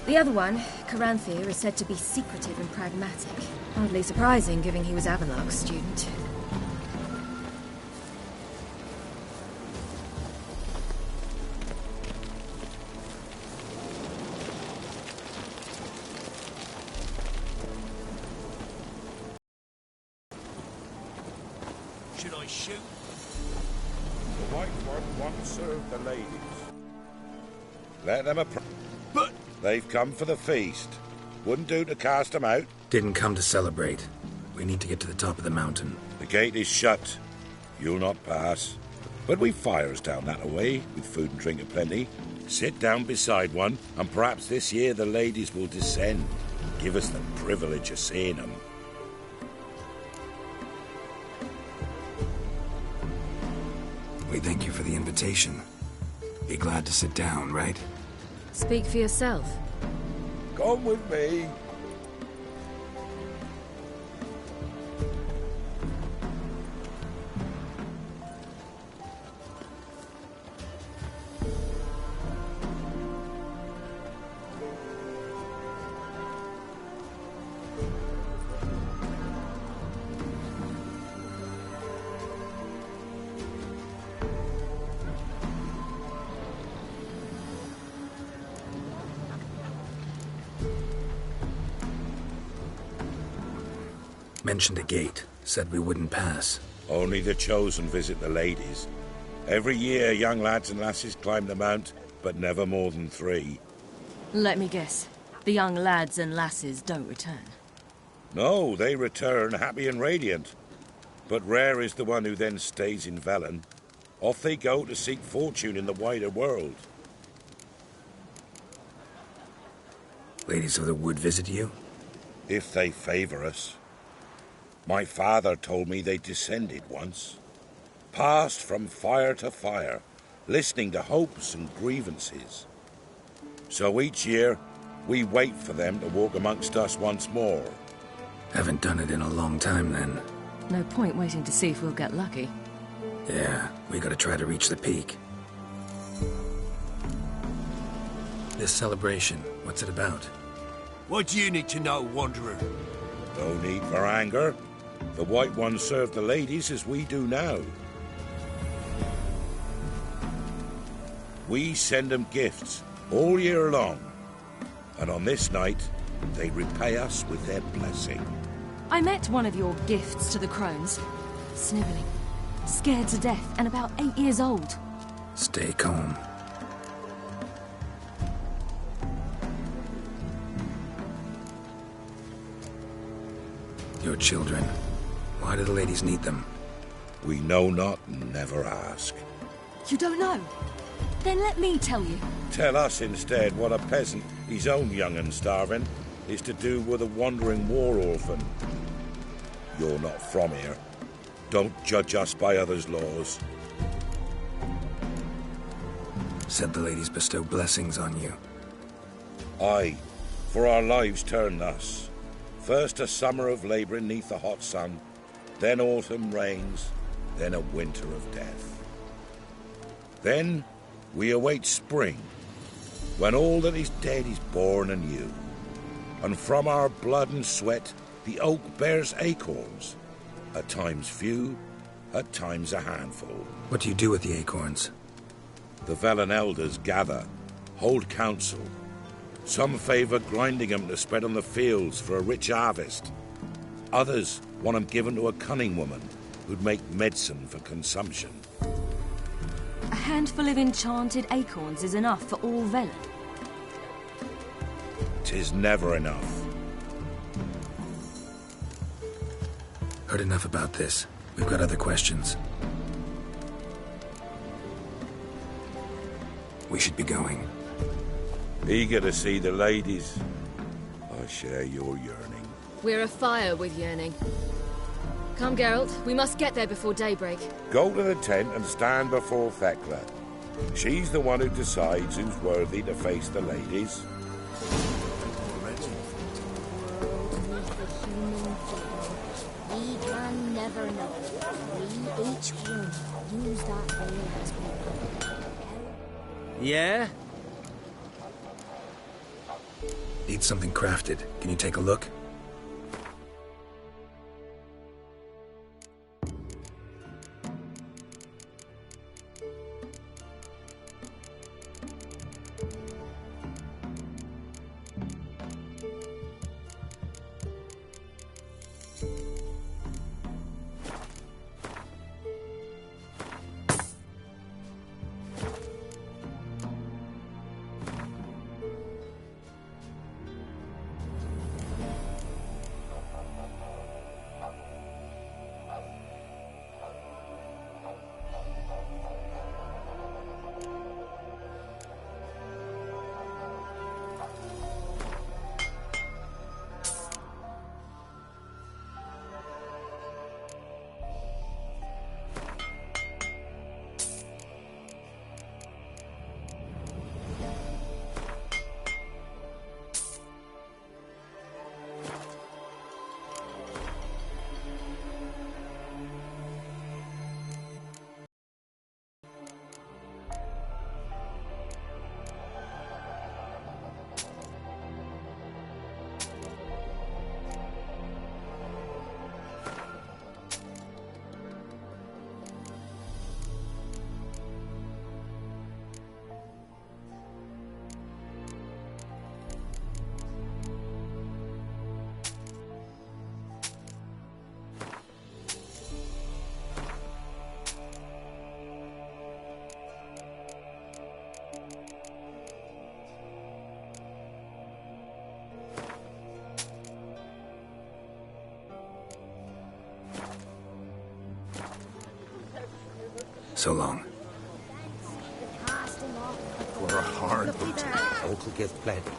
The other one, Caranthir, is said to be secretive and pragmatic. Hardly surprising, given he was Avonlark's student. Should I shoot? The White One once served the ladies. Let them But... They've come for the feast. Wouldn't do to cast them out. Didn't come to celebrate. We need to get to the top of the mountain. The gate is shut. You'll not pass. But we've fires down that way, with food and drink aplenty. Sit down beside one, and perhaps this year the ladies will descend. Give us the privilege of seeing them. We thank you for the invitation. Be glad to sit down, right? Speak for yourself. Come with me. Mentioned a gate. Said we wouldn't pass. Only the chosen visit the ladies. Every year, young lads and lasses climb the mount, but never more than 3. Let me guess. The young lads and lasses don't return. No, they return happy and radiant. But rare is the one who then stays in Velen. Off they go to seek fortune in the wider world. Ladies of the Wood visit you? If they favour us. My father told me they descended once. Passed from fire to fire, listening to hopes and grievances. So each year, we wait for them to walk amongst us once more. Haven't done it in a long time, then. No point waiting to see if we'll get lucky. Yeah, we gotta try to reach the peak. This celebration, what's it about? What do you need to know, Wanderer? No need for anger. The White Ones serve the ladies as we do now. We send them gifts all year long. And on this night, they repay us with their blessing. I met one of your gifts to the crones. Snivelling. Scared to death and about 8 years old. Stay calm. Your children. Why do the ladies need them? We know not and never ask. You don't know? Then let me tell you. Tell us instead what a peasant, his own young and starving, is to do with a wandering war orphan. You're not from here. Don't judge us by others' laws. Said the ladies bestow blessings on you. Aye, for our lives turn thus. First a summer of labouring neath the hot sun, then autumn rains, then a winter of death. Then we await spring, when all that is dead is born anew. And from our blood and sweat the oak bears acorns, at times few, at times a handful. What do you do with the acorns? The Velen elders gather, hold council. Some favour grinding them to spread on the fields for a rich harvest. Others want them given to a cunning woman who'd make medicine for consumption. A handful of enchanted acorns is enough for all Velen. 'Tis never enough. Heard enough about this. We've got other questions. We should be going. Eager to see the ladies. I share your yearning. We're afire with yearning. Come, Geralt. We must get there before daybreak. Go to the tent and stand before Thekla. She's the one who decides who's worthy to face the ladies. We can never know. We each one use that veil as we go. Yeah? Need something crafted. Can you take a look? So long. For a hard beat, Uncle give plenty.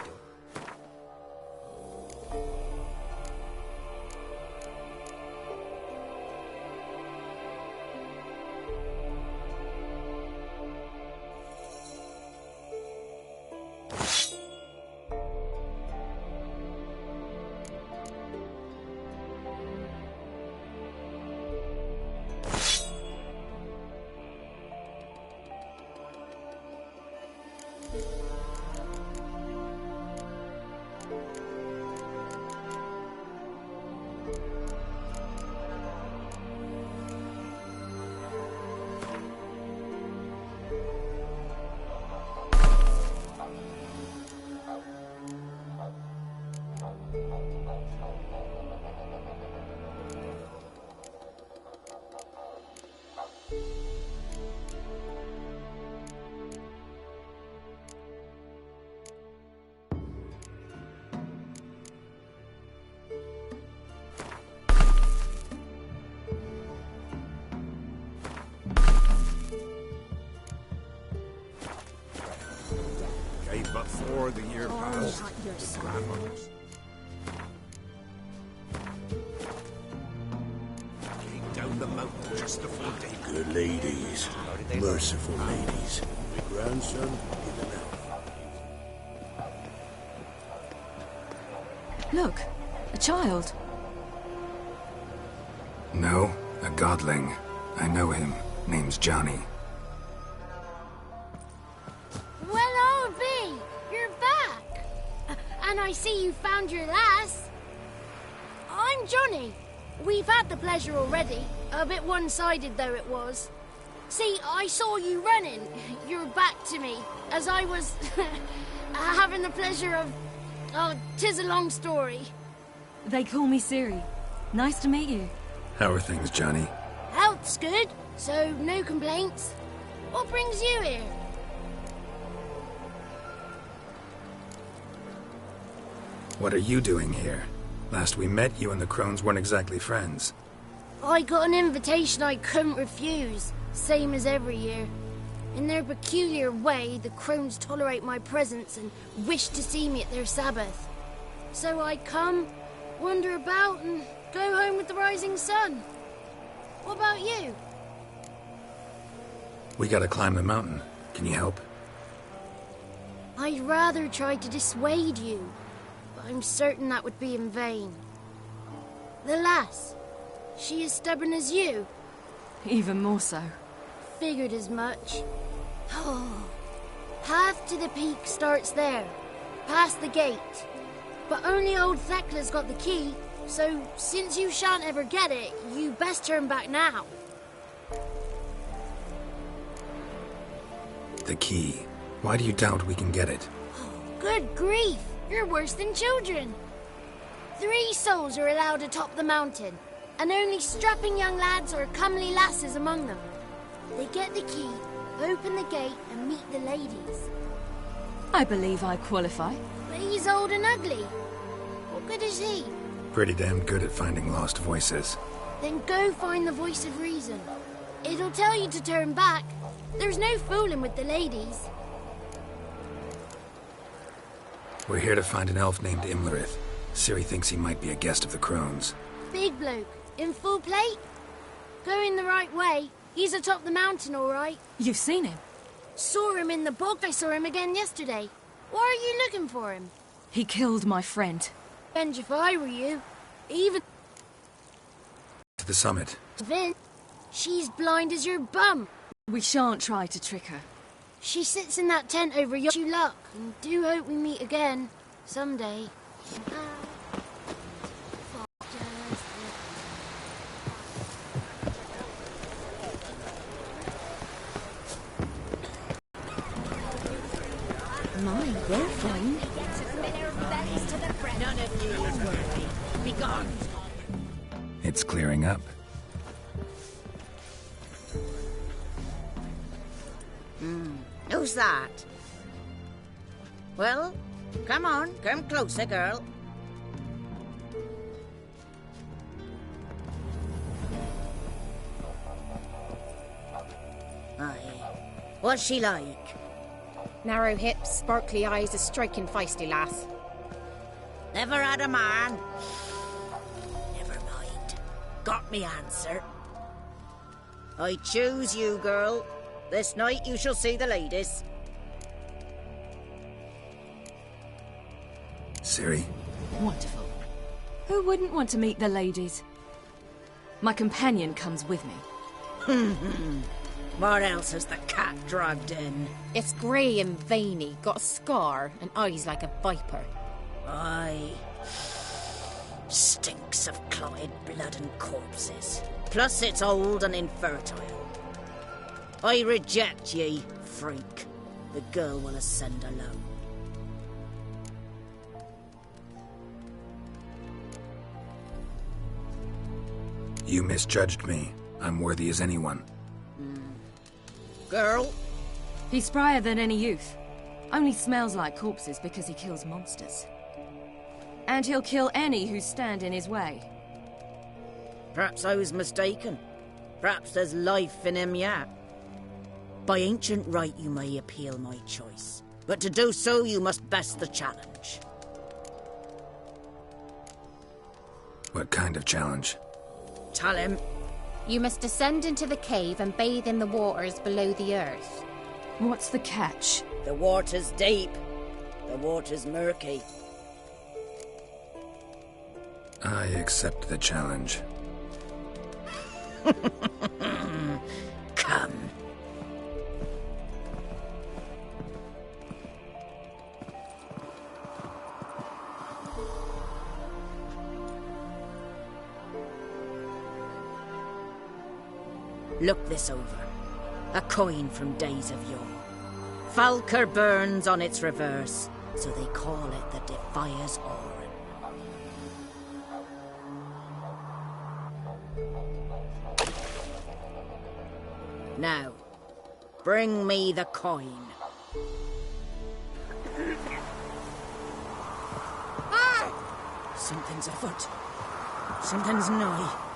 Before the year passed, grandmothers came down the mountain just before day. Good ladies, merciful ladies. My grandson is an elf. Look, a child. No, a godling. I know him. Name's Johnny. And I see you found your lass. I'm Johnny. We've had the pleasure already. A bit one-sided though it was. See, I saw you running. Your back to me. As I was having the pleasure of... Oh, 'tis a long story. They call me Siri. Nice to meet you. How are things, Johnny? Health's good, so no complaints. What brings you here? What are you doing here? Last we met, you and the Crones weren't exactly friends. I got an invitation I couldn't refuse, same as every year. In their peculiar way, the Crones tolerate my presence and wish to see me at their Sabbath. So I come, wander about, and go home with the rising sun. What about you? We gotta climb the mountain. Can you help? I'd rather try to dissuade you, but I'm certain that would be in vain. The lass, she as stubborn as you? Even more so. Figured as much. Path to the peak starts there, past the gate. But only old Thekla's got the key, so since you shan't ever get it, you best turn back now. The key. Why do you doubt we can get it? Good grief! You're worse than children. 3 souls are allowed atop the mountain, and only strapping young lads or comely lasses among them. They get the key, open the gate, and meet the ladies. I believe I qualify. But he's old and ugly. What good is he? Pretty damn good at finding lost voices. Then go find the voice of reason. It'll tell you to turn back. There's no fooling with the ladies. We're here to find an elf named Imlerith. Ciri thinks he might be a guest of the Crones. Big bloke, in full plate? Going the right way. He's atop the mountain, all right. You've seen him? Saw him in the bog. I saw him again yesterday. Why are you looking for him? He killed my friend. Benj, if I were you, even... To the summit. Vin, she's blind as your bum. We shan't try to trick her. She sits in that tent over yonder. You luck, and do hope we meet again, someday. My, they're fine. None of you is worthy. Be gone. It's clearing up. Who's that? Well, come on, come closer, girl. Aye. What's she like? Narrow hips, sparkly eyes, a striking feisty lass. Never had a man? Never mind. Got me answer. I choose you, girl. This night you shall see the ladies. Ciri. Wonderful. Who wouldn't want to meet the ladies? My companion comes with me. What else has the cat dragged in? It's grey and veiny, got a scar, and eyes like a viper. Aye. Stinks of clotted blood and corpses. Plus it's old and infertile. I reject ye, freak. The girl will ascend alone. You misjudged me. I'm worthy as anyone. Girl? He's sprier than any youth. Only smells like corpses because he kills monsters. And he'll kill any who stand in his way. Perhaps I was mistaken. Perhaps there's life in him yet. By ancient right you may appeal my choice. But to do so you must best the challenge. What kind of challenge? Tell him. You must descend into the cave and bathe in the waters below the earth. What's the catch? The water's deep. The water's murky. I accept the challenge. Come. Look this over. A coin from days of yore. Falker burns on its reverse, so they call it the Defier's Oran. Now, bring me the coin. Ah! Something's afoot. Something's nigh.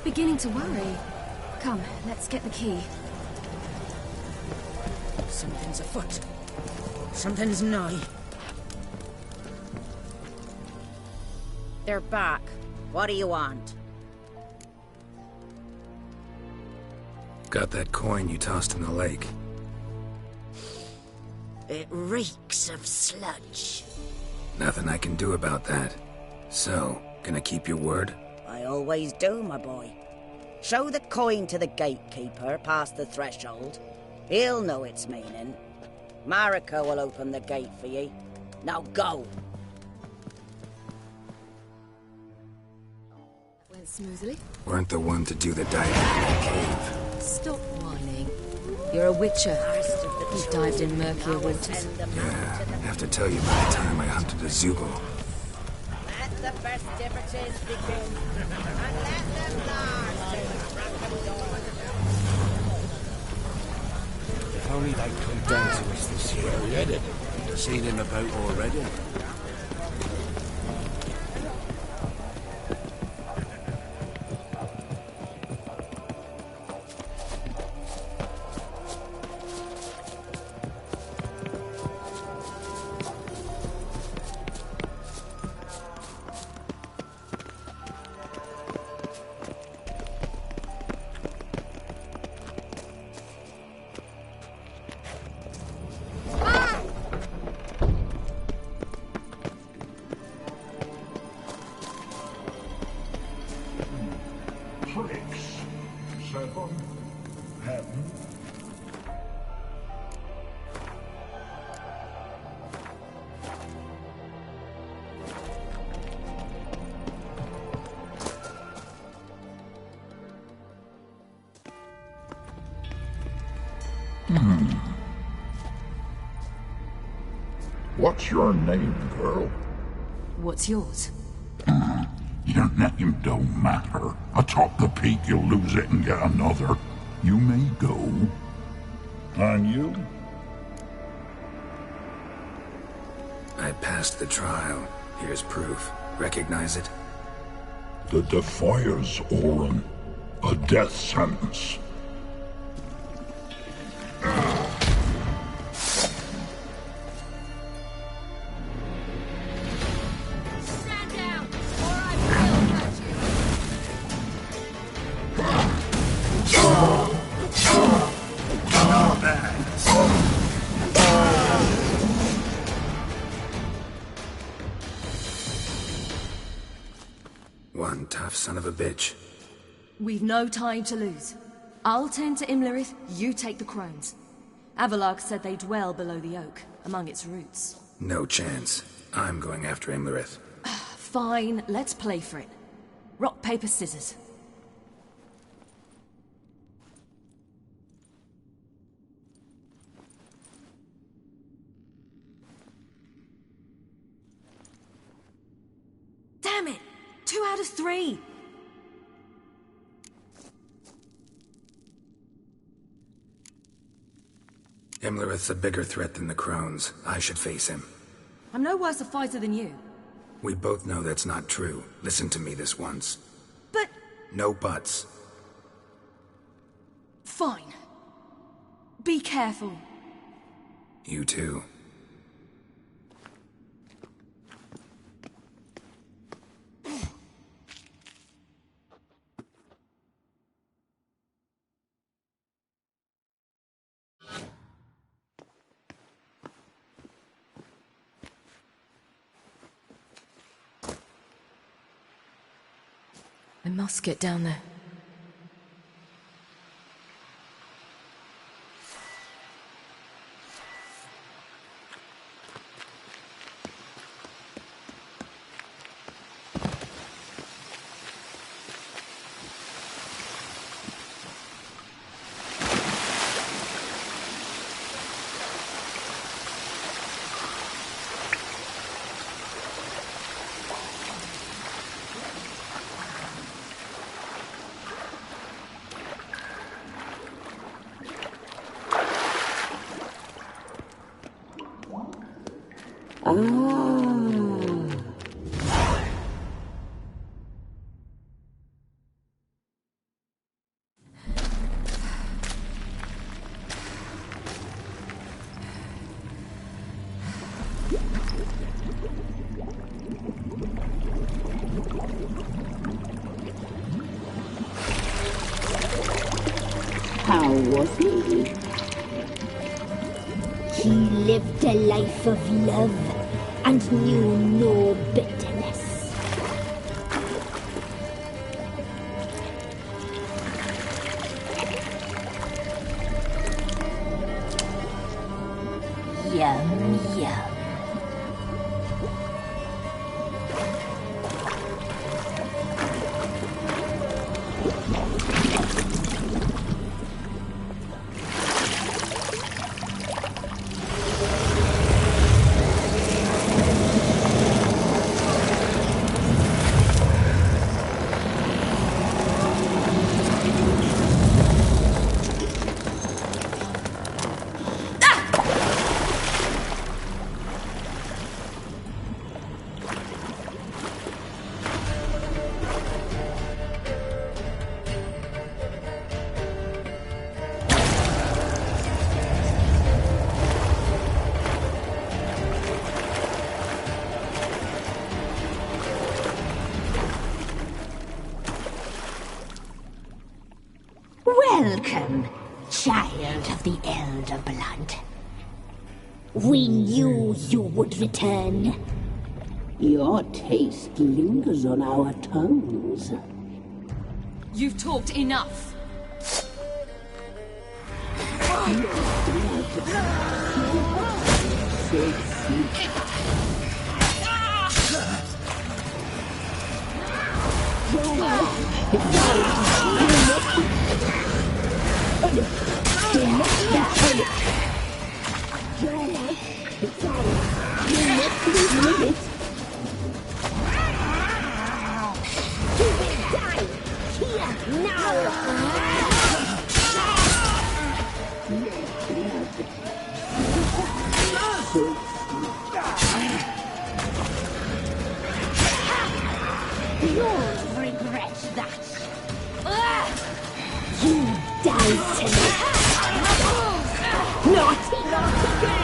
beginning to worry. Come, let's get the key. Something's afoot. Something's nigh. They're back. What do you want? Got that coin you tossed in the lake. It reeks of sludge. Nothing I can do about that. So, gonna keep your word? I always do, my boy. Show the coin to the gatekeeper past the threshold. He'll know its meaning. Marika will open the gate for ye. Now go! Went smoothly. Weren't the one to do the diving in that cave. Stop whining. You're a witcher. You've dived in murkier waters. Yeah, have to tell you by the time I hunted a Zoogle. Let the festivities begin, and let them last till the crack of dawn. If only they'd come down to us this year. Where are we headed? Seen him about already. What's your name, girl? What's yours? Your name don't matter. Atop the peak, you'll lose it and get another. You may go. And you? I passed the trial. Here's proof. Recognize it? The Defier's Orin. A death sentence. One tough son of a bitch. We've no time to lose. I'll tend to Imlerith, you take the crones. Avalark said they dwell below the oak, among its roots. No chance. I'm going after Imlerith. Fine, let's play for it. Rock, paper, scissors. Damn it! 2 out of 3! Imlerith's a bigger threat than the crones. I should face him. I'm no worse a fighter than you. We both know that's not true. Listen to me this once. But... No buts. fine. Be careful. You too. I must get down there. was he? He lived a life of love and knew no bitterness. Yum, yum. Welcome, child of the Elder Blood. We knew you would return. Your taste lingers on our tongues. You've talked enough. You'll regret that. You die tonight. Naughty, naughty girl.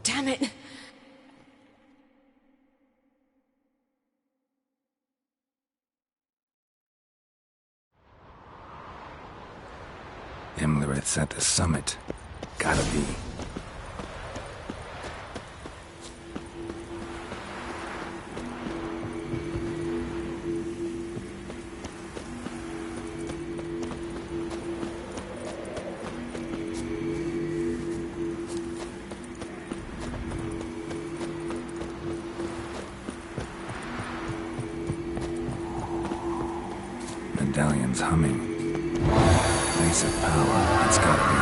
Damn it! Imlerith's at the summit. Gotta be. Medallion's humming. Place of power. It's gotta be.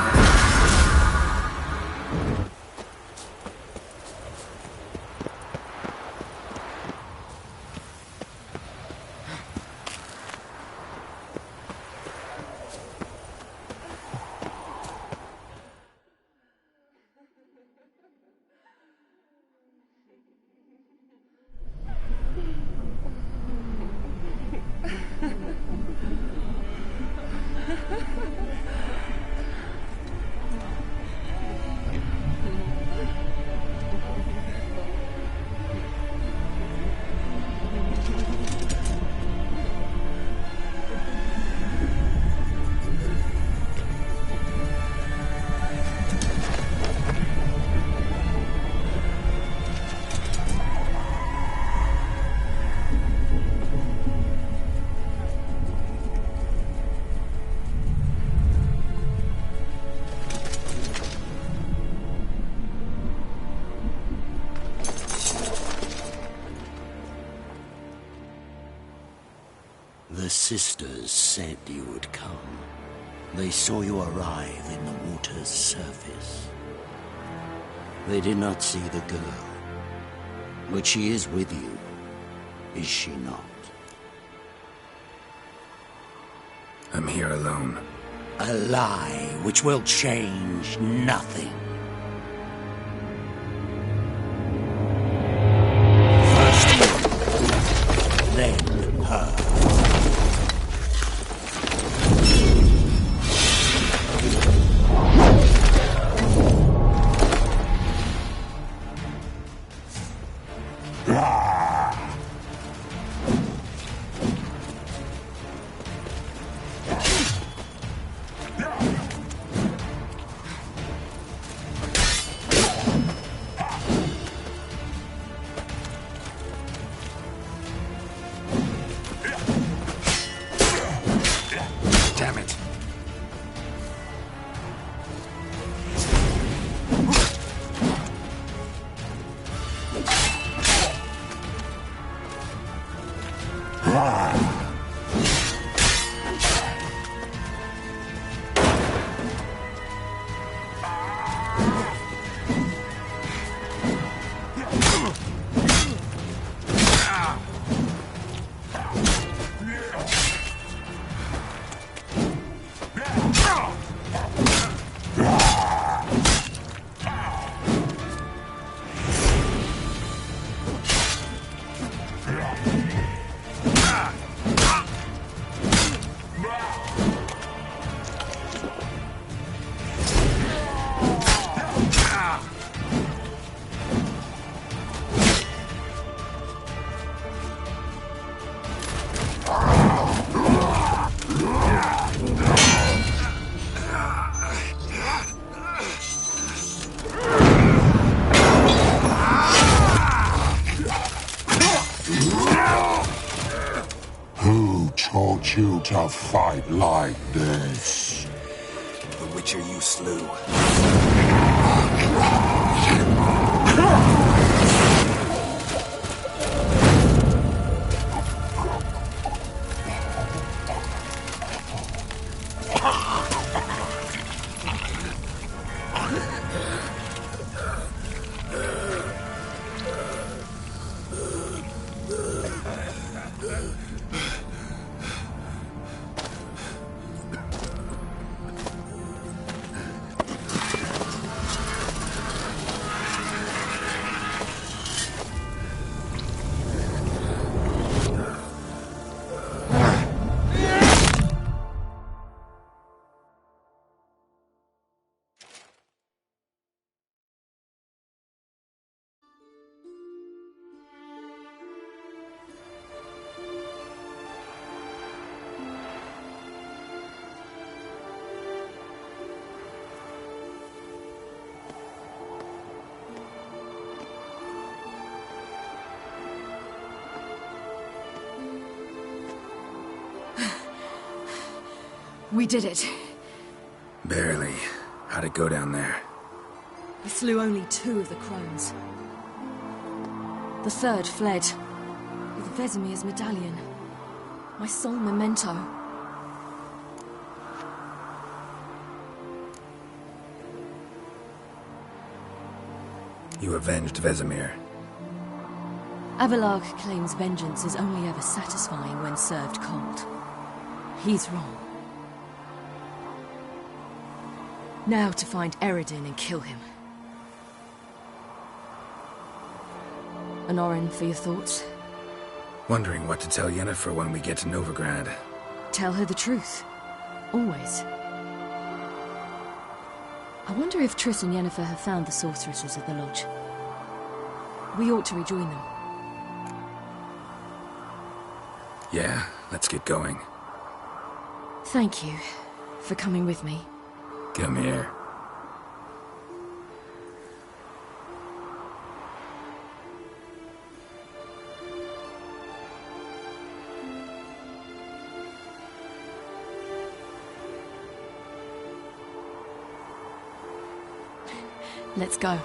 The sisters said you would come. They saw you arrive in the water's surface. They did not see the girl. But she is with you, is she not? I'm here alone. A lie which will change nothing. First you, then her. You to fight like this? The Witcher you slew. We did it. Barely. How'd it go down there? We slew only 2 of the crones. The third fled with Vesemir's medallion, my sole memento. You avenged Vesemir. Abelard claims vengeance is only ever satisfying when served cold. He's wrong. Now to find Eredin and kill him. An Orin for your thoughts? Wondering what to tell Yennefer when we get to Novigrad. Tell her the truth. Always. I wonder if Triss and Yennefer have found the sorceresses of the Lodge. We ought to rejoin them. Yeah, let's get going. Thank you for coming with me. Come here. Let's go.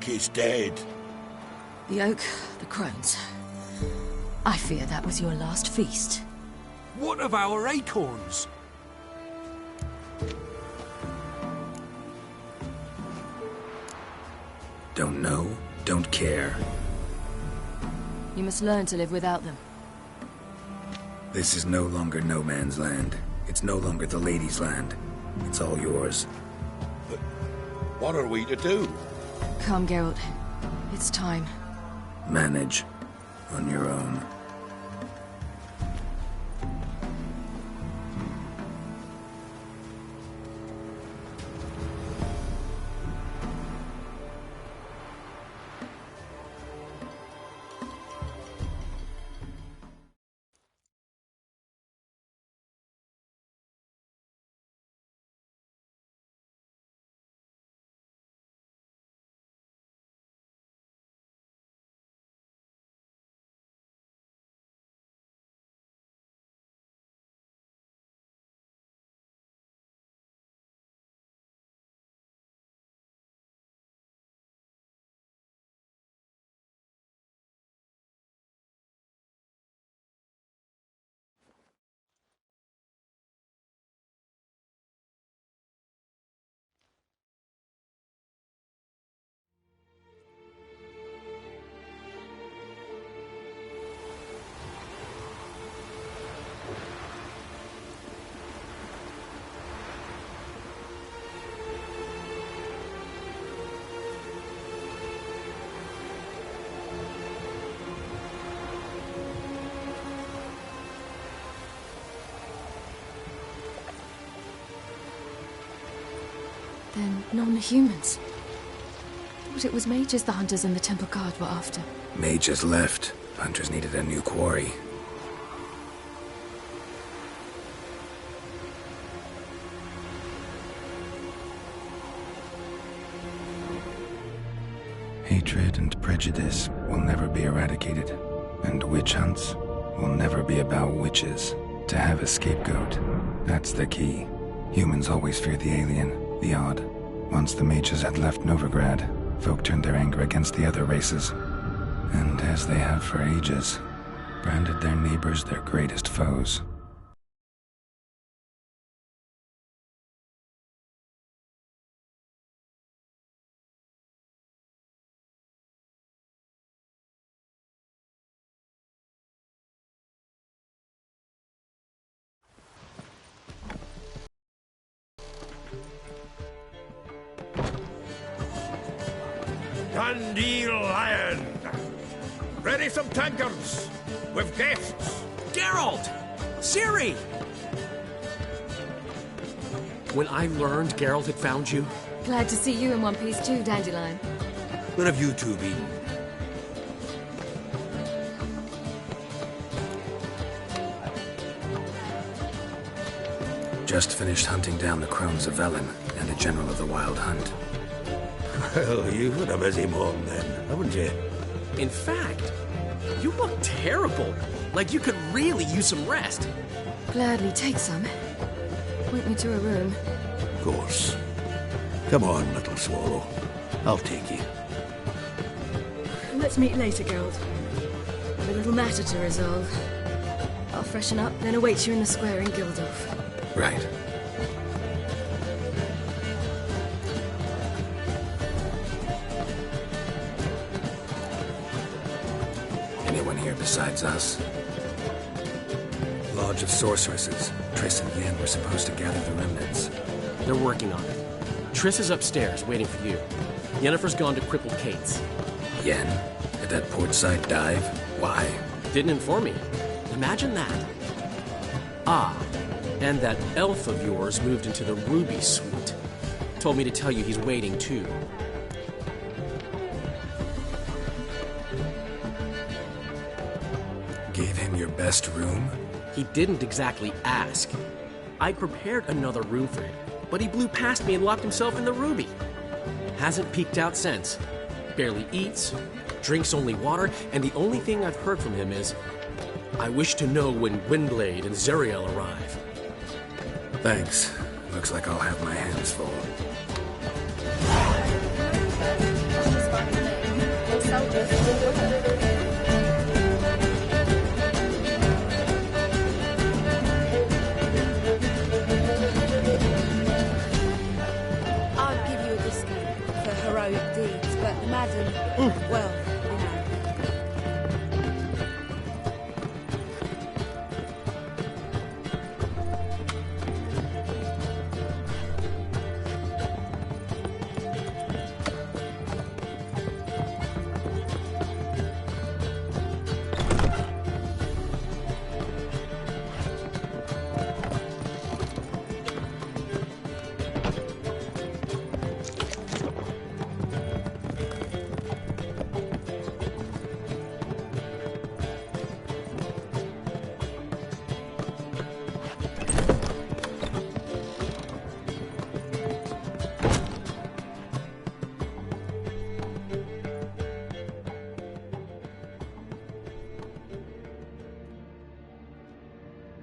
oak is dead. The oak, the crones. I fear that was your last feast. What of our acorns? Don't know, don't care. You must learn to live without them. This is no longer no man's land. It's no longer the lady's land. It's all yours. But what are we to do? Come, Geralt. It's time. Manage. On your own. Then non-humans. Thought it was mages the hunters and the temple guard were after. Mages left. Hunters needed a new quarry. Hatred and prejudice will never be eradicated, and witch hunts will never be about witches. To have a scapegoat, that's the key. Humans always fear the alien, the odd. Once the mages had left Novigrad, folk turned their anger against the other races. And as they have for ages, branded their neighbors their greatest foes. Dundee Lion! Ready some tankards! With guests! Geralt! Ciri! When I learned Geralt had found you... Glad to see you in one piece too, Dandelion. Where have you two been? Just finished hunting down the crones of Velen and a general of the Wild Hunt. Well, you've had a busy morning then, haven't you? In fact, you look terrible. Like you could really use some rest. Gladly take some. Point me to a room. Of course. Come on, little swallow. I'll take you. Let's meet later, Geralt. I've a little matter to resolve. I'll freshen up, then await you in the square in Gildorf. Right. Anyone here besides us? Lodge of Sorceresses. Triss and Yen were supposed to gather the remnants. They're working on it. Triss is upstairs, waiting for you. Yennefer's gone to Crippled Kate's. Yen? At that portside dive? Why? Didn't inform me. Imagine that. Ah, and that elf of yours moved into the Ruby Suite. Told me to tell you he's waiting, too. Gave him your best room? He didn't exactly ask. I prepared another room for him, but he blew past me and locked himself in the Ruby. Hasn't peeked out since. Barely eats, drinks only water, and the only thing I've heard from him is, I wish to know when Gwynblade and Zariel arrive. Thanks. Looks like I'll have my hands full. I'd give you a discount for heroic deeds, but the madam, well, you know.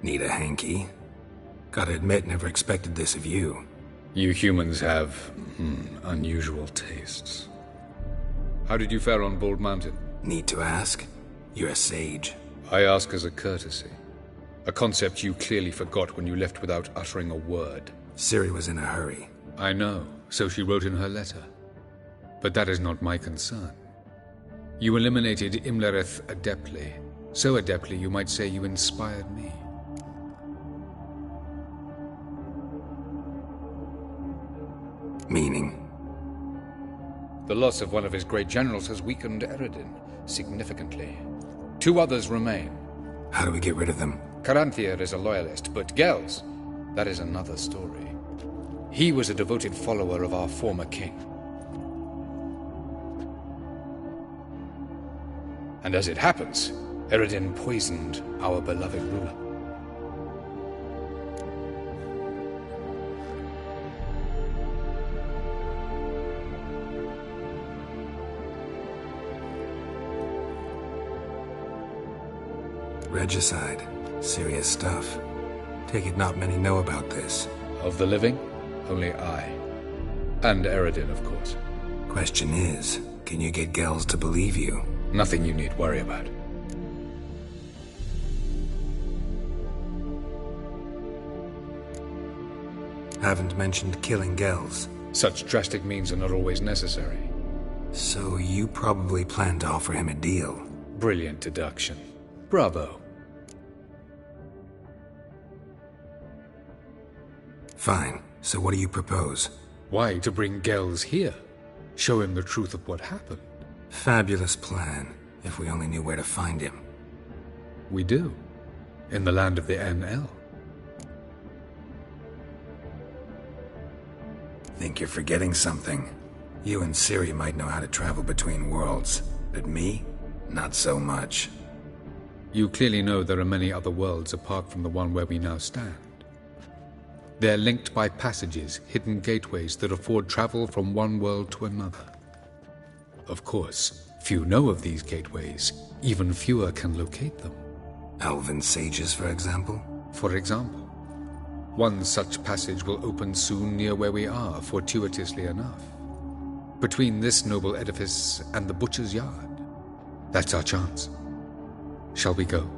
Need a hanky? Gotta admit, never expected this of you. You humans have, unusual tastes. How did you fare on Bald Mountain? Need to ask? You're a sage. I ask as a courtesy. A concept you clearly forgot when you left without uttering a word. Ciri was in a hurry. I know, so she wrote in her letter. But that is not my concern. You eliminated Imlerith adeptly. So adeptly you might say you inspired me. Meaning? The loss of one of his great generals has weakened Eredin significantly. 2 others remain. How do we get rid of them? Caranthir is a loyalist, but Gels, that is another story. He was a devoted follower of our former king. And as it happens, Eredin poisoned our beloved ruler. Regicide. Serious stuff. Take it not many know about this. Of the living, only I. And Eredin, of course. Question is, can you get Gels to believe you? Nothing you need worry about. Haven't mentioned killing Gels. Such drastic means are not always necessary. So you probably plan to offer him a deal. Brilliant deduction. Bravo. Fine. So what do you propose? Why, to bring Gels here. Show him the truth of what happened. Fabulous plan, if we only knew where to find him. We do. In the land of the NL. Think you're forgetting something. You and Ciri might know how to travel between worlds, but me? Not so much. You clearly know there are many other worlds apart from the one where we now stand. They're linked by passages, hidden gateways that afford travel from one world to another. Of course, few know of these gateways. Even fewer can locate them. Elven sages, for example? For example. One such passage will open soon near where we are, fortuitously enough. Between this noble edifice and the butcher's yard. That's our chance. Shall we go?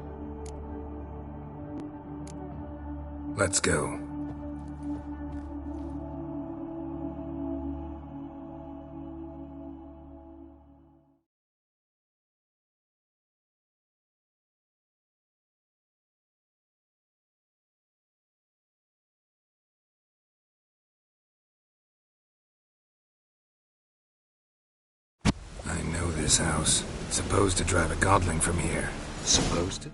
Let's go. I know this house. It's supposed to drive a godling from here. Supposed to?